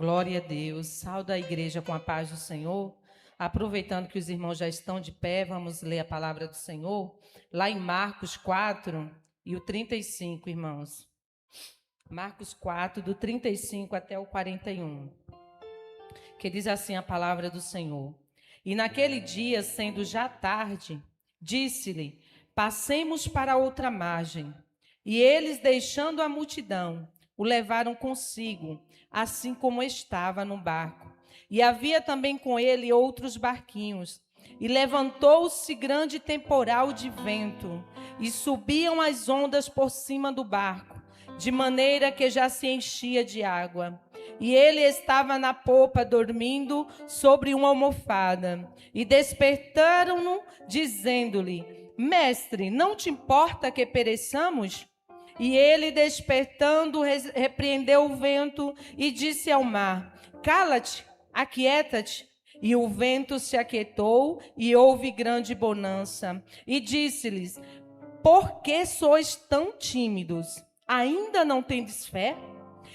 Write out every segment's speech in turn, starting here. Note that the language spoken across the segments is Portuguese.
Glória a Deus. Saúde a igreja com a paz do Senhor. Aproveitando que os irmãos já estão de pé, vamos ler a palavra do Senhor. Lá em Marcos 4 e o 35, irmãos. Marcos 4, do 35 até o 41. Que diz assim a palavra do Senhor. E naquele dia, sendo já tarde, disse-lhe: passemos para outra margem. E eles, deixando a multidão, o levaram consigo, assim como estava no barco. E havia também com ele outros barquinhos. E levantou-se grande temporal de vento, e subiam as ondas por cima do barco, de maneira que já se enchia de água. E ele estava na popa, dormindo sobre uma almofada. E despertaram-no, dizendo-lhe: Mestre, não te importa que pereçamos? E ele, despertando, repreendeu o vento e disse ao mar: Cala-te, aquieta-te. E o vento se aquietou e houve grande bonança. E disse-lhes: Por que sois tão tímidos? Ainda não tendes fé?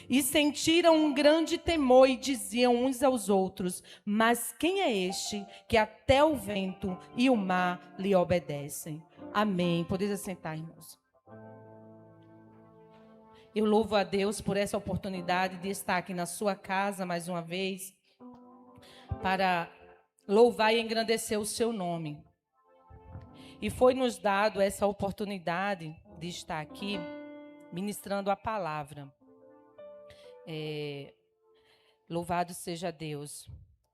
E sentiram um grande temor e diziam uns aos outros: Mas quem é este que até o vento e o mar lhe obedecem? Amém. Podeis assentar, irmãos. Eu louvo a Deus por essa oportunidade de estar aqui na sua casa mais uma vez, para louvar e engrandecer o seu nome. E foi nos dado essa oportunidade de estar aqui ministrando a palavra. Louvado seja Deus.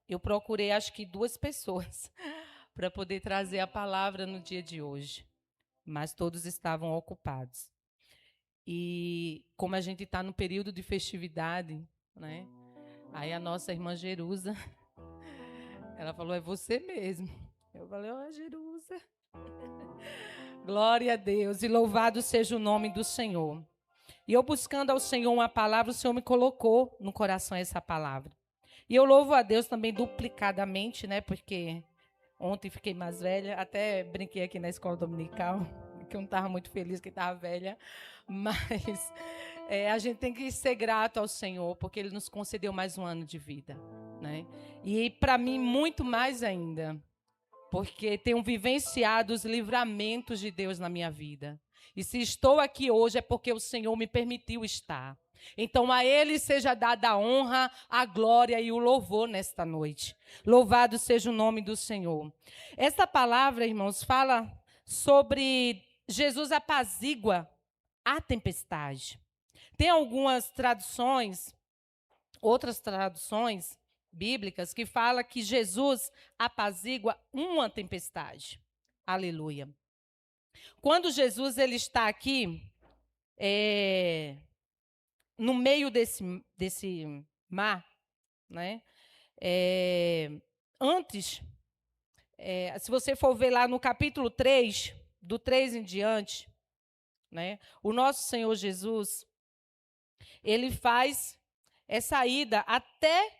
Eu procurei, acho que 2 pessoas para poder trazer a palavra no dia de hoje, mas todos estavam ocupados. E como a gente está no período de festividade, né? Aí a nossa irmã Jerusa, ela falou: é você mesmo. Eu falei: ó, Jerusa. Glória a Deus e louvado seja o nome do Senhor. E eu buscando ao Senhor uma palavra, o Senhor me colocou no coração essa palavra. E eu louvo a Deus também duplicadamente, né? Porque ontem fiquei mais velha, até brinquei aqui na escola dominical, que eu não estava muito feliz que estava velha, mas a gente tem que ser grato ao Senhor, porque Ele nos concedeu mais um ano de vida, né? E para mim, muito mais ainda, porque tenho vivenciado os livramentos de Deus na minha vida. E se estou aqui hoje é porque o Senhor me permitiu estar. Então a Ele seja dada a honra, a glória e o louvor nesta noite. Louvado seja o nome do Senhor. Essa palavra, irmãos, fala sobre Jesus apazigua a tempestade. Tem algumas traduções, outras traduções bíblicas, que fala que Jesus apazigua uma tempestade. Aleluia. Quando Jesus ele está aqui, no meio desse mar, né? Antes, se você for ver lá no capítulo 3, do 3 em diante, né? O nosso Senhor Jesus, ele faz essa ida até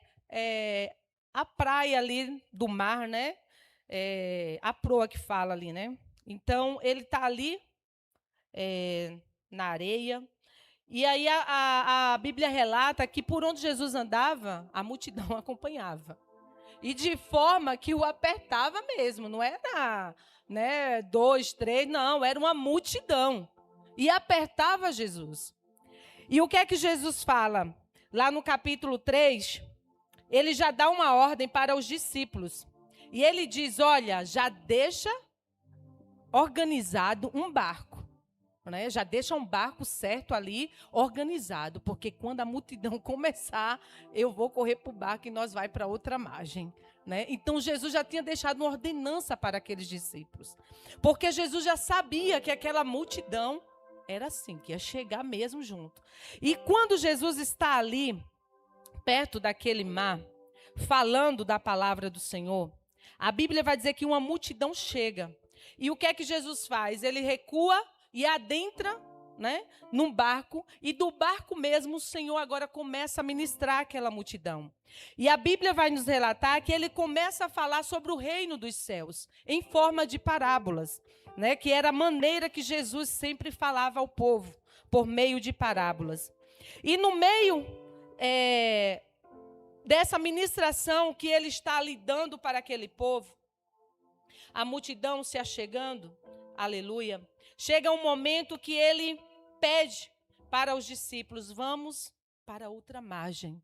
a praia ali do mar, né? A proa que fala ali, né? Então, ele está ali na areia. E aí a Bíblia relata que por onde Jesus andava, a multidão acompanhava. E de forma que o apertava mesmo, não era 2, 3, não, era uma multidão. E apertava Jesus. E o que é que Jesus fala? Lá no capítulo 3, ele já dá uma ordem para os discípulos. E ele diz: olha, já deixa organizado um barco. Né? Já deixa um barco certo ali, organizado. Porque quando a multidão começar, eu vou correr para o barco e nós vai para outra margem. Né? Então, Jesus já tinha deixado uma ordenança para aqueles discípulos. Porque Jesus já sabia que aquela multidão era assim, que ia chegar mesmo junto. E quando Jesus está ali, perto daquele mar, falando da palavra do Senhor, a Bíblia vai dizer que uma multidão chega. E o que é que Jesus faz? Ele recua e adentra, né, num barco, e do barco mesmo o Senhor agora começa a ministrar aquela multidão. E a Bíblia vai nos relatar que ele começa a falar sobre o reino dos céus, em forma de parábolas, né, que era a maneira que Jesus sempre falava ao povo, por meio de parábolas. E no meio dessa ministração que ele está lhe dando para aquele povo, a multidão se achegando, aleluia, chega um momento que ele pede para os discípulos: vamos para outra margem.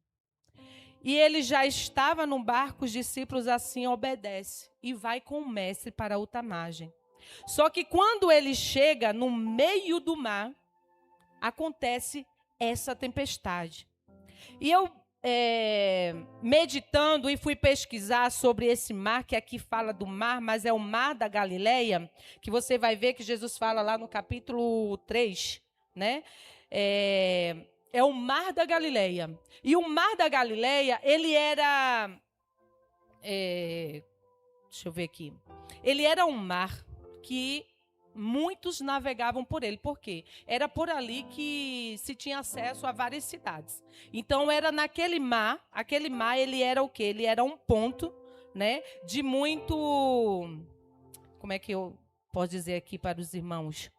E ele já estava no barco, os discípulos assim obedecem e vai com o mestre para outra margem. Só que quando ele chega no meio do mar, acontece essa tempestade. E eu, meditando e fui pesquisar sobre esse mar, que aqui fala do mar, mas é o mar da Galileia, que você vai ver que Jesus fala lá no capítulo 3, né? É o mar da Galileia. E o mar da Galileia, ele era... deixa eu ver aqui. Ele era um mar que muitos navegavam por ele. Por quê? Era por ali que se tinha acesso a várias cidades. Então, era naquele mar. Aquele mar, ele era o quê? Ele era um ponto, né, de muito... Como é que eu posso dizer aqui para os irmãos?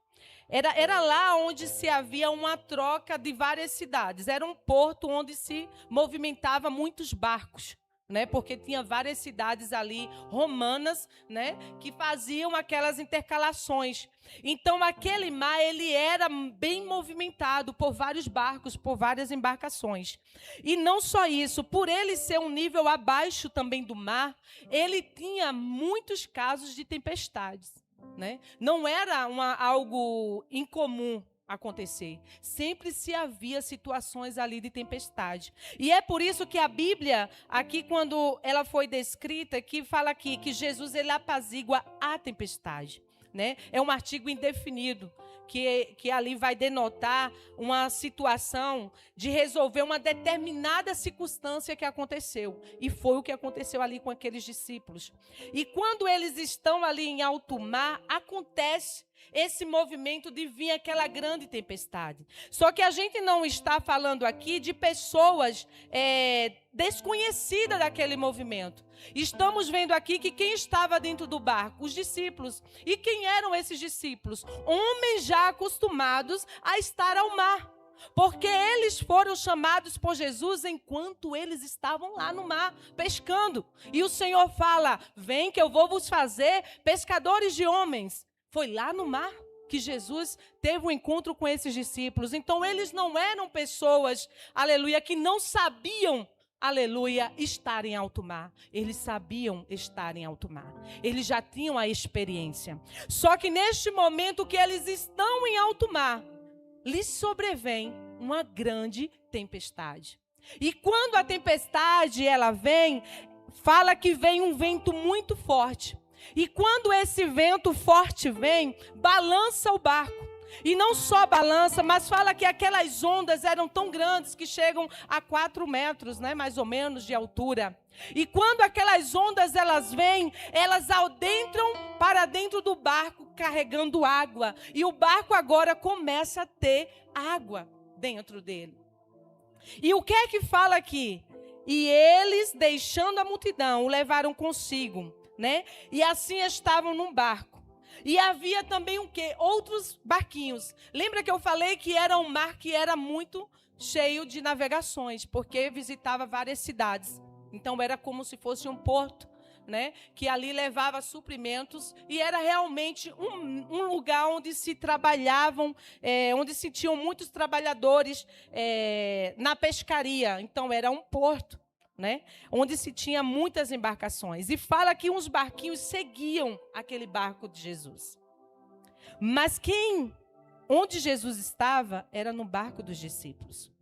Era lá onde se havia uma troca de várias cidades. Era um porto onde se movimentava muitos barcos, né? Porque tinha várias cidades ali romanas, né, que faziam aquelas intercalações. Então, aquele mar, ele era bem movimentado por vários barcos, por várias embarcações. E não só isso, por ele ser um nível abaixo também do mar, ele tinha muitos casos de tempestades, né? Não era algo incomum acontecer. Sempre se havia situações ali de tempestade. E é por isso que a Bíblia, aqui quando ela foi descrita, que fala aqui que Jesus ele apazigua a tempestade, né? É um artigo indefinido, que ali vai denotar uma situação de resolver uma determinada circunstância que aconteceu. E foi o que aconteceu ali com aqueles discípulos. E quando eles estão ali em alto mar, acontece esse movimento de vir aquela grande tempestade. Só que a gente não está falando aqui de pessoas desconhecidas daquele movimento. Estamos vendo aqui que quem estava dentro do barco? Os discípulos. E quem eram esses discípulos? Homens já acostumados a estar ao mar. Porque eles foram chamados por Jesus enquanto eles estavam lá no mar, pescando. E o Senhor fala: vem que eu vou vos fazer pescadores de homens. Foi lá no mar que Jesus teve um encontro com esses discípulos. Então, eles não eram pessoas, aleluia, que não sabiam, aleluia, estar em alto mar. Eles sabiam estar em alto mar. Eles já tinham a experiência. Só que neste momento que eles estão em alto mar, lhes sobrevém uma grande tempestade. E quando a tempestade ela vem, fala que vem um vento muito forte. E quando esse vento forte vem, balança o barco. E não só balança, mas fala que aquelas ondas eram tão grandes que chegam a 4 metros, né, mais ou menos, de altura. E quando aquelas ondas elas vêm, elas adentram para dentro do barco carregando água. E o barco agora começa a ter água dentro dele. E o que é que fala aqui? E eles, deixando a multidão, o levaram consigo, né? E assim estavam num barco. E havia também o quê? Outros barquinhos. Lembra que eu falei que era um mar que era muito cheio de navegações, porque visitava várias cidades. Então era como se fosse um porto, né? Que ali levava suprimentos e era realmente um lugar onde se trabalhavam, onde se tinham muitos trabalhadores na pescaria. Então era um porto, né? Onde se tinha muitas embarcações. E fala que uns barquinhos seguiam aquele barco de Jesus. Mas onde Jesus estava era no barco dos discípulos.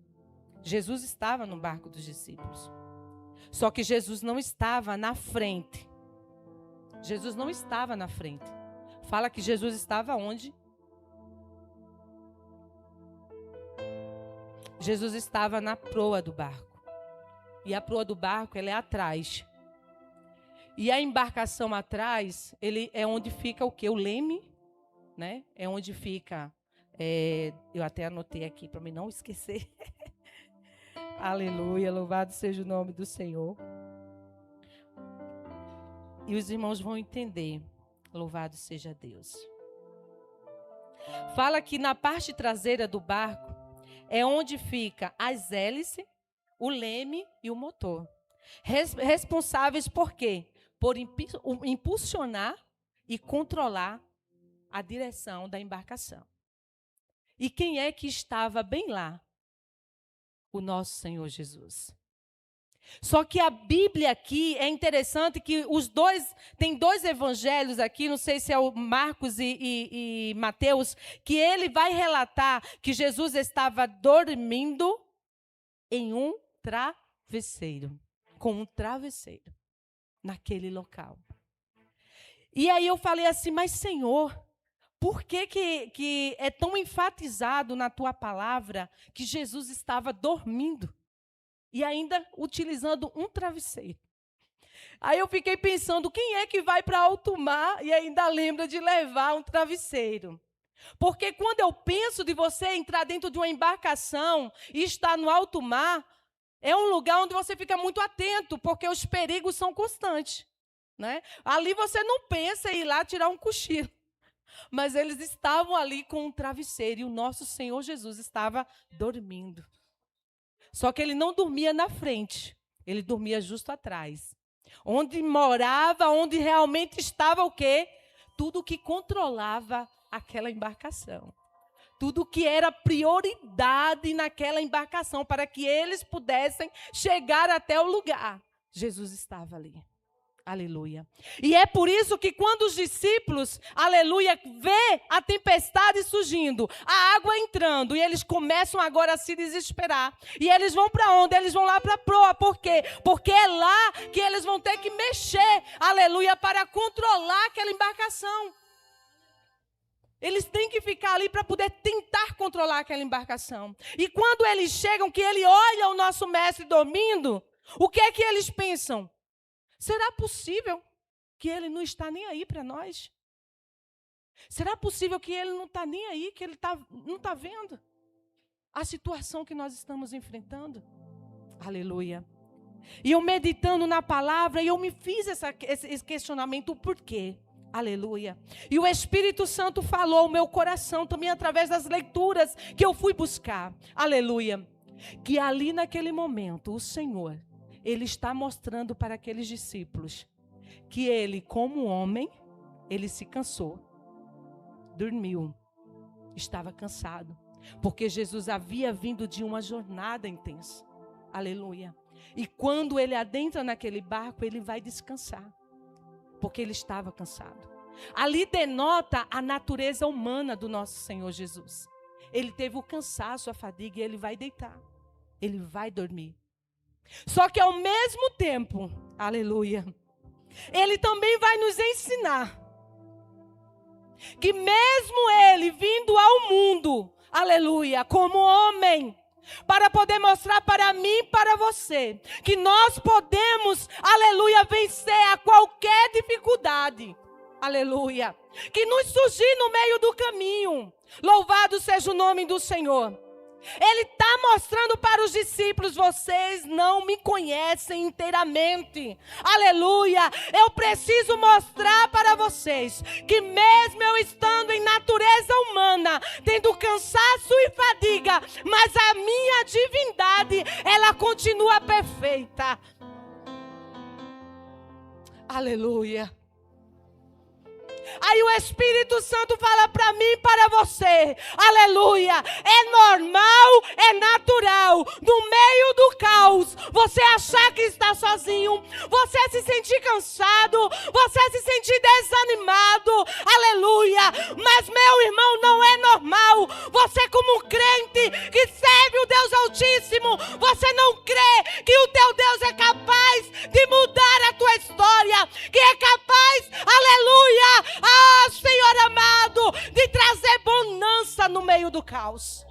Jesus estava no barco dos discípulos. Só que Jesus não estava na frente. Jesus não estava na frente. Fala que Jesus estava onde? Jesus estava na proa do barco. E a proa do barco, ela é atrás. E a embarcação atrás, ele é onde fica o quê? O leme, né? É onde fica... eu até anotei aqui para mim não esquecer. Aleluia, louvado seja o nome do Senhor. E os irmãos vão entender. Louvado seja Deus. Fala que na parte traseira do barco é onde fica as hélices, o leme e o motor. Responsáveis por quê? Por impulsionar e controlar a direção da embarcação. E quem é que estava bem lá? O nosso Senhor Jesus. Só que a Bíblia aqui é interessante que tem dois evangelhos aqui, não sei se é o Marcos e Mateus, que ele vai relatar que Jesus estava dormindo em um travesseiro, com um travesseiro, naquele local. E aí eu falei assim, mas Senhor, por que é tão enfatizado na tua palavra que Jesus estava dormindo? E ainda utilizando um travesseiro. Aí eu fiquei pensando, quem é que vai para alto mar e ainda lembra de levar um travesseiro? Porque quando eu penso de você entrar dentro de uma embarcação e estar no alto mar, é um lugar onde você fica muito atento, porque os perigos são constantes. Né? Ali você não pensa em ir lá tirar um cochilo. Mas eles estavam ali com um travesseiro e o nosso Senhor Jesus estava dormindo. Só que ele não dormia na frente, ele dormia justo atrás. Onde morava, onde realmente estava o quê? Tudo que controlava aquela embarcação. Tudo que era prioridade naquela embarcação para que eles pudessem chegar até o lugar. Jesus estava ali. Aleluia. E é por isso que quando os discípulos, aleluia, vê a tempestade surgindo, a água entrando, e eles começam agora a se desesperar. E eles vão para onde? Eles vão lá para a proa. Por quê? Porque é lá que eles vão ter que mexer, aleluia, para controlar aquela embarcação. Eles têm que ficar ali para poder tentar controlar aquela embarcação. E quando eles chegam, que ele olha o nosso mestre dormindo, o que é que eles pensam? Será possível que ele não está nem aí para nós? Será possível que ele não está nem aí, que ele não está vendo a situação que nós estamos enfrentando? Aleluia. E eu meditando na palavra, e eu me fiz esse questionamento, o porquê? Aleluia. E o Espírito Santo falou ao meu coração também através das leituras que eu fui buscar. Aleluia. Que ali naquele momento, o Senhor, ele está mostrando para aqueles discípulos que ele, como homem, ele se cansou, dormiu, estava cansado, porque Jesus havia vindo de uma jornada intensa. Aleluia. E quando ele adentra naquele barco, ele vai descansar, porque ele estava cansado. Ali denota a natureza humana do nosso Senhor Jesus. Ele teve o cansaço, a fadiga, e ele vai deitar, ele vai dormir. Só que ao mesmo tempo, aleluia, ele também vai nos ensinar que mesmo ele vindo ao mundo, aleluia, como homem, para poder mostrar para mim e para você, que nós podemos, aleluia, vencer a qualquer dificuldade, aleluia, que nos surgir no meio do caminho. Louvado seja o nome do Senhor. Ele está mostrando para os discípulos, vocês não me conhecem inteiramente. Aleluia. Eu preciso mostrar para vocês que mesmo eu estando em natureza humana, tendo cansaço e fadiga, mas a minha divindade, ela continua perfeita. Aleluia. Aí o Espírito Santo fala para mim e para você, aleluia, é normal, é natural, no meio do caos, você achar que está sozinho, você se sentir cansado, você se sentir desanimado, aleluia, mas meu irmão, não é normal, você como um crente que serve o Deus Altíssimo, você não crê que o teu Deus é capaz de mudar a tua história, que é capaz, aleluia, Senhor amado, de trazer bonança no meio do caos.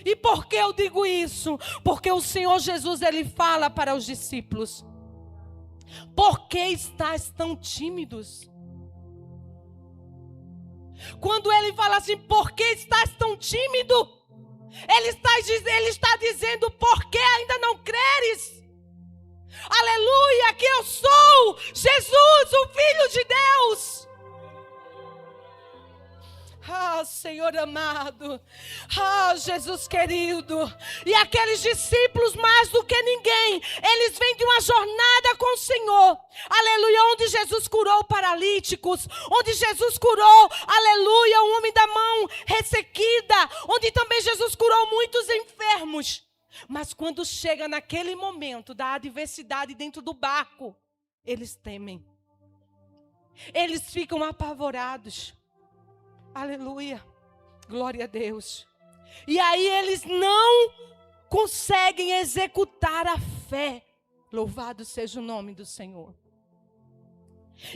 E por que eu digo isso? Porque o Senhor Jesus, ele fala para os discípulos: por que estáis tão tímidos? Quando ele fala assim, por que estás tão tímido? Ele está dizendo, por que ainda não creres? Aleluia, que eu sou Jesus, o Filho de Deus. Ah, Senhor amado, ah, Jesus querido. E aqueles discípulos, mais mais do que ninguém, eles vêm de uma jornada com o Senhor. Aleluia, onde Jesus curou paralíticos, onde Jesus curou, aleluia, o homem da mão ressequida, onde também Jesus curou muitos enfermos. Mas quando chega naquele momento da adversidade dentro do barco, eles temem. Eles ficam apavorados. Aleluia, glória a Deus. E aí eles não conseguem executar a fé. Louvado seja o nome do Senhor.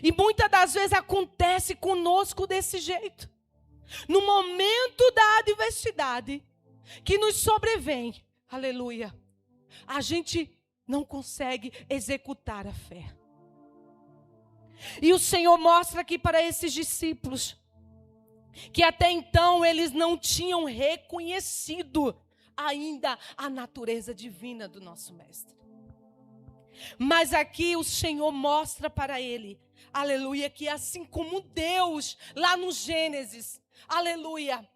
E muitas das vezes acontece conosco desse jeito. No momento da adversidade que nos sobrevém, aleluia, a gente não consegue executar a fé. E o Senhor mostra aqui para esses discípulos que até então eles não tinham reconhecido ainda a natureza divina do nosso Mestre. Mas aqui o Senhor mostra para ele, aleluia, que assim como Deus, lá no Gênesis, aleluia,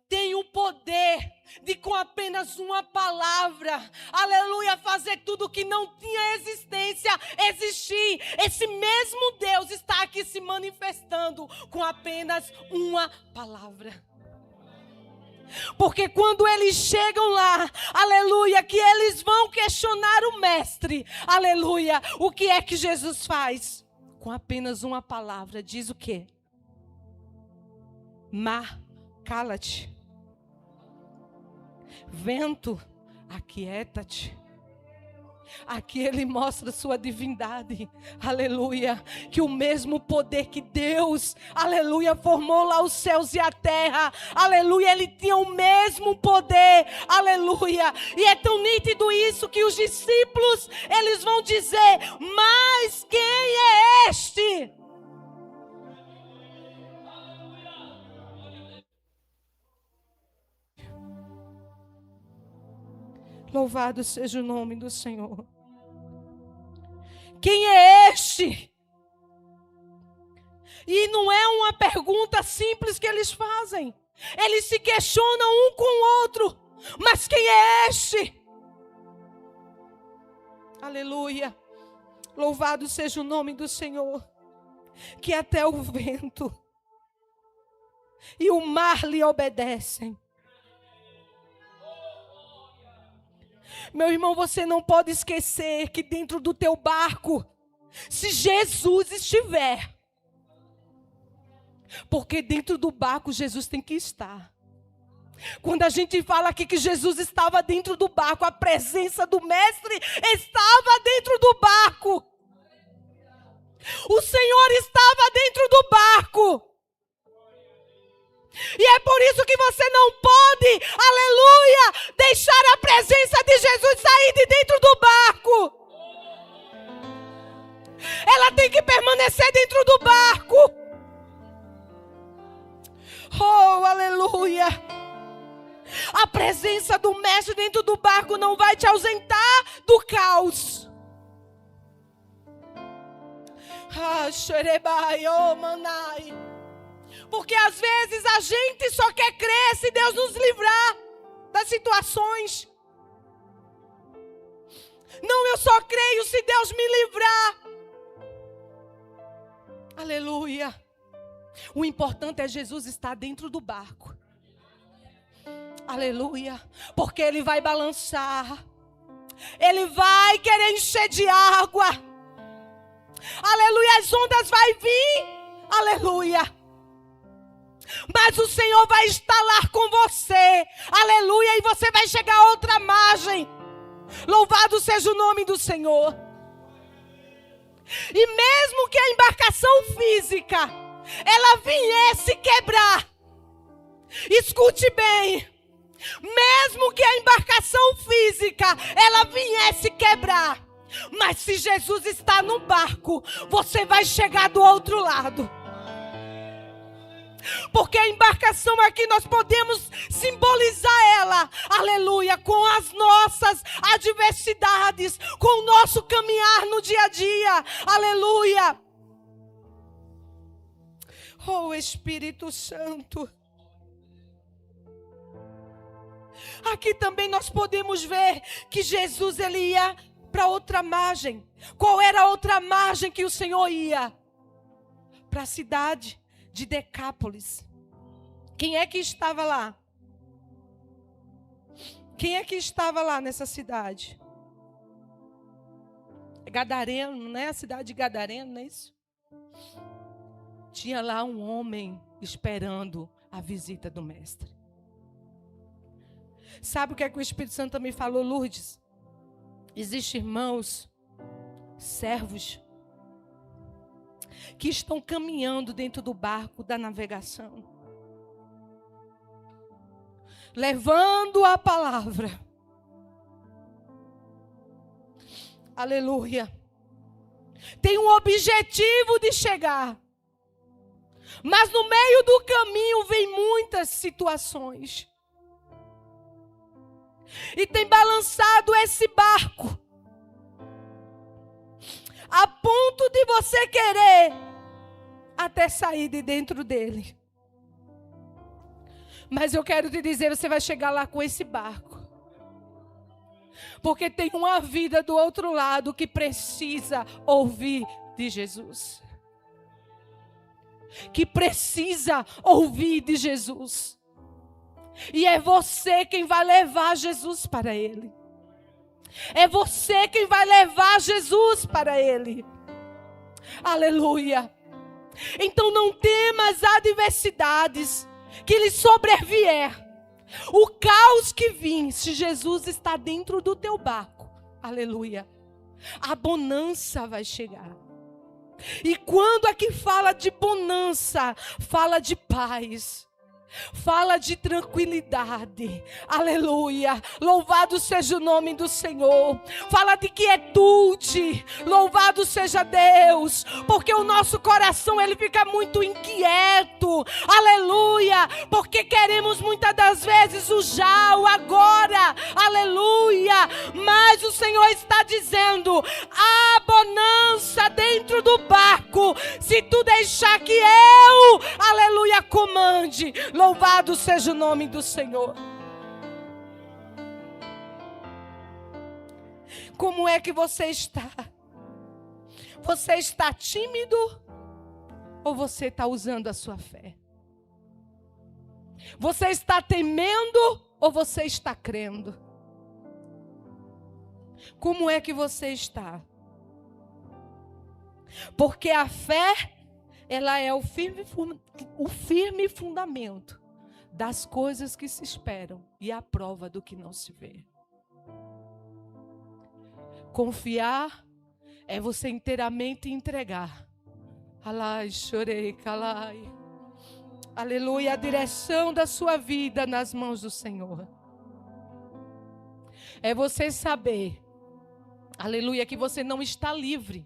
tem o poder de com apenas uma palavra, aleluia, fazer tudo que não tinha existência, existir. Esse mesmo Deus está aqui se manifestando com apenas uma palavra. Porque quando eles chegam lá, aleluia, que eles vão questionar o mestre, aleluia, o que é que Jesus faz? Com apenas uma palavra, diz o quê? Mar, cala-te. Vento, aquieta-te. Aqui ele mostra sua divindade, aleluia, que o mesmo poder que Deus, aleluia, formou lá os céus e a terra, aleluia, ele tinha o mesmo poder, aleluia, e é tão nítido isso que os discípulos, eles vão dizer, mas quem é este? Louvado seja o nome do Senhor. Quem é este? E não é uma pergunta simples que eles fazem. Eles se questionam um com o outro. Mas quem é este? Aleluia. Louvado seja o nome do Senhor. Que até o vento e o mar lhe obedecem. Meu irmão, você não pode esquecer que dentro do teu barco, se Jesus estiver, porque dentro do barco Jesus tem que estar. Quando a gente fala aqui que Jesus estava dentro do barco, a presença do Mestre estava dentro do barco. O Senhor estava dentro do barco. E é por isso que você não pode, aleluia, deixar a presença de Jesus sair de dentro do barco. Ela tem que permanecer dentro do barco. Oh, aleluia. A presença do Mestre dentro do barco não vai te ausentar do caos. Ah, xerebai, oh, manai. Porque às vezes a gente só quer crer se Deus nos livrar das situações. Não, eu só creio se Deus me livrar. Aleluia. O importante é Jesus estar dentro do barco. Aleluia. Porque Ele vai balançar. Ele vai querer encher de água. Aleluia. As ondas vão vir. Aleluia. Mas o Senhor vai estar lá com você. Aleluia. E você vai chegar a outra margem. Louvado seja o nome do Senhor. E mesmo que a embarcação física ela viesse quebrar, escute bem, mesmo que a embarcação física ela viesse quebrar, mas se Jesus está no barco, você vai chegar do outro lado. Porque a embarcação aqui nós podemos simbolizar ela, aleluia, com as nossas adversidades, com o nosso caminhar no dia a dia, aleluia. Oh Espírito Santo, Aqui também nós podemos ver que Jesus ele ia para outra margem. Qual era a outra margem que o Senhor ia? Para a cidade de Decápolis. Quem é que estava lá? Quem é que estava lá nessa cidade? Gadareno, né? A cidade de Gadareno, não é isso? Tinha lá um homem esperando a visita do mestre. Sabe o que é que o Espírito Santo também falou, Lourdes? Existem irmãos, servos, que estão caminhando dentro do barco da navegação, levando a palavra. Aleluia. Tem um objetivo de chegar. Mas no meio do caminho vem muitas situações. E tem balançado esse barco. A ponto de você querer até sair de dentro dele. Mas eu quero te dizer, você vai chegar lá com esse barco. Porque tem uma vida do outro lado que precisa ouvir de Jesus. Que precisa ouvir de Jesus. E é você quem vai levar Jesus para ele. É você quem vai levar Jesus para ele. Aleluia. Então não temas adversidades que lhe sobrevier. O caos que vir, se Jesus está dentro do teu barco. Aleluia. A bonança vai chegar. E quando aqui fala de bonança, fala de paz. Fala de tranquilidade. Aleluia. Louvado seja o nome do Senhor. Fala de quietude. Louvado seja Deus. Porque o nosso coração ele fica muito inquieto. Aleluia. Porque queremos muitas das vezes o já, o agora. Aleluia. Mas o Senhor está dizendo: há bonança dentro do barco. Se tu deixar que eu, aleluia, comande. Louvado seja o nome do Senhor. Como é que você está? Você está tímido? Ou você está usando a sua fé? Você está temendo? Ou você está crendo? Como é que você está? Porque a fé, ela é o firme fundamento das coisas que se esperam e a prova do que não se vê. Confiar é você inteiramente entregar. Alai, chorei, calai. Aleluia, a direção da sua vida nas mãos do Senhor. É você saber, aleluia, que você não está livre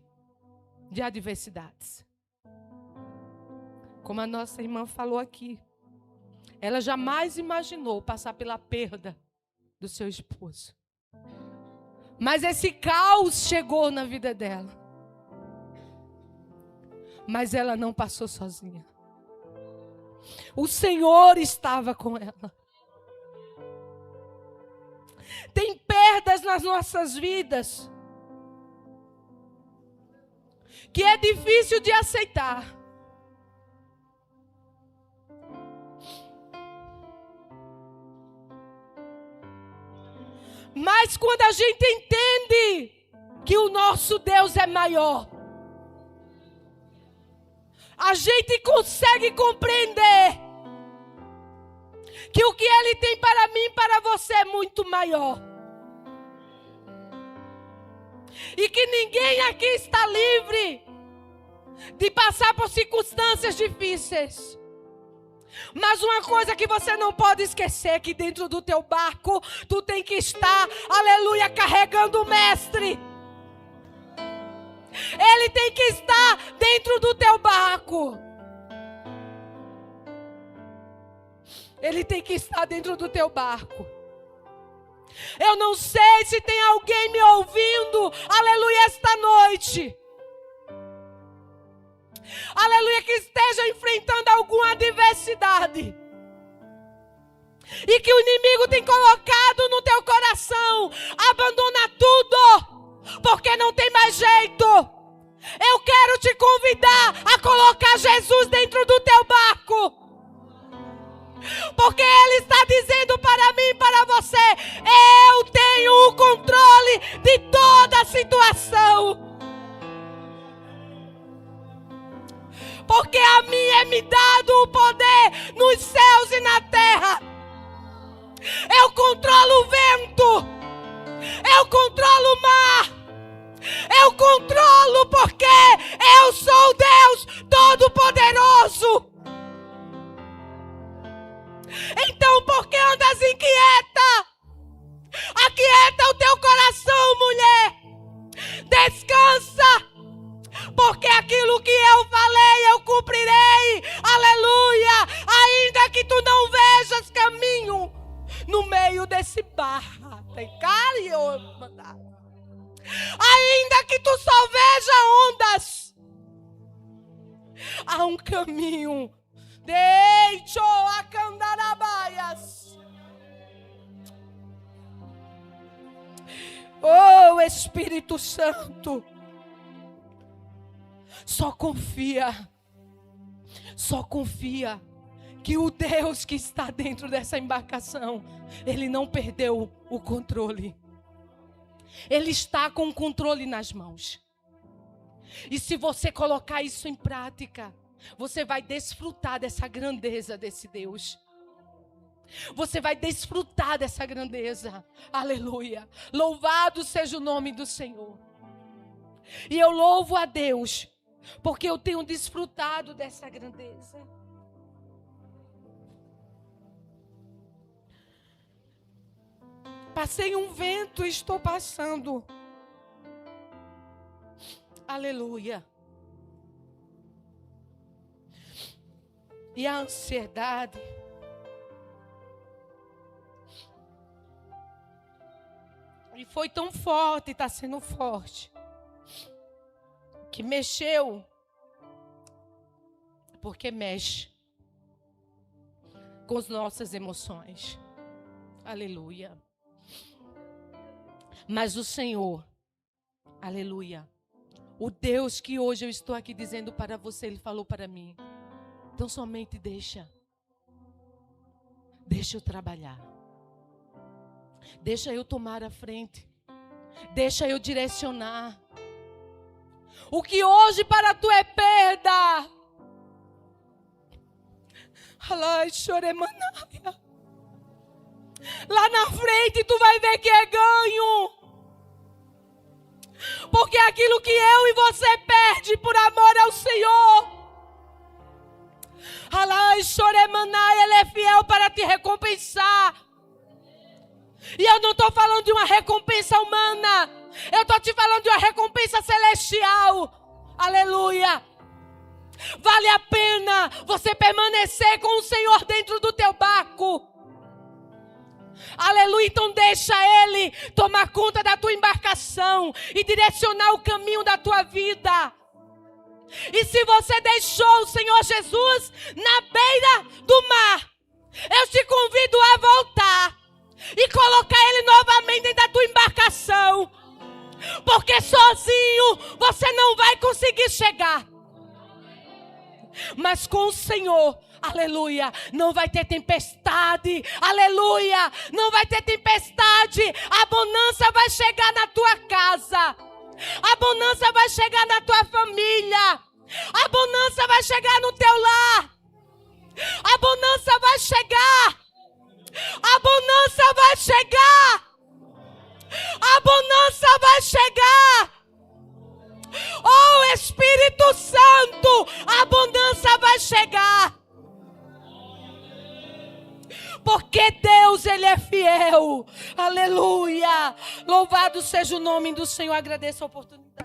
de adversidades. Como a nossa irmã falou aqui, ela jamais imaginou passar pela perda do seu esposo. Mas esse caos chegou na vida dela. Mas ela não passou sozinha. O Senhor estava com ela. Tem perdas nas nossas vidas que é difícil de aceitar. Mas quando a gente entende que o nosso Deus é maior, a gente consegue compreender que o que Ele tem para mim e para você é muito maior. E que ninguém aqui está livre de passar por circunstâncias difíceis. Mas uma coisa que você não pode esquecer é que dentro do teu barco, tu tem que estar, aleluia, carregando o mestre. Ele tem que estar dentro do teu barco. Ele tem que estar dentro do teu barco. Eu não sei se tem alguém me ouvindo, aleluia, esta noite. Aleluia, que esteja enfrentando alguma adversidade. e que o inimigo tem colocado no teu coração. Abandona tudo, porque não tem mais jeito. Eu quero te convidar a colocar Jesus dentro do teu barco. Porque Ele está dizendo para mim e para você: eu tenho o controle de toda a situação. Porque a mim é me dado o poder nos céus e na terra. Eu controlo o vento. Eu controlo o mar. Eu controlo porque eu sou Deus Todo-Poderoso. Então por que andas inquieta? Aquieta o teu coração, mulher. Descansa. Porque aquilo que eu falei, eu cumprirei. Aleluia. Ainda que tu não vejas caminho no meio desse barro. Ainda que tu só veja ondas, há um caminho. Deixa a candarabaias. Oh, Espírito Santo, só confia que o Deus que está dentro dessa embarcação, Ele não perdeu o controle. Ele está com o controle nas mãos. E se você colocar isso em prática, você vai desfrutar dessa grandeza desse Deus. Você vai desfrutar dessa grandeza. Aleluia. Louvado seja o nome do Senhor. E eu louvo a Deus, porque eu tenho desfrutado dessa grandeza. Passei um vento e estou passando. Aleluia. E a ansiedade e foi tão forte, está sendo forte, que mexeu, porque mexe com as nossas emoções. Aleluia. Mas o Senhor, aleluia, o Deus que hoje eu estou aqui dizendo para você, Ele falou para mim: então somente deixa eu trabalhar, deixa eu tomar a frente, deixa eu direcionar. O que hoje para tu é perda, lá na frente tu vai ver que é ganho. Porque aquilo que eu e você perde por amor ao Senhor, Ele é fiel para te recompensar. E eu não estou falando de uma recompensa humana, eu estou te falando de uma recompensa celestial. Aleluia. Vale a pena você permanecer com o Senhor dentro do teu barco. Aleluia. Então deixa Ele tomar conta da tua embarcação e direcionar o caminho da tua vida. E se você deixou o Senhor Jesus na beira do mar, eu te convido a voltar e colocar Ele novamente dentro da tua embarcação. Porque sozinho você não vai conseguir chegar. Mas com o Senhor, aleluia, não vai ter tempestade, aleluia, não vai ter tempestade. A bonança vai chegar na tua casa, a bonança vai chegar na tua família, a bonança vai chegar no teu lar, a bonança vai chegar, a bonança vai chegar, a bonança vai chegar. Oh, Espírito Santo, a abundância vai chegar. Porque Deus, Ele é fiel. Aleluia. Louvado seja o nome do Senhor. Agradeço a oportunidade.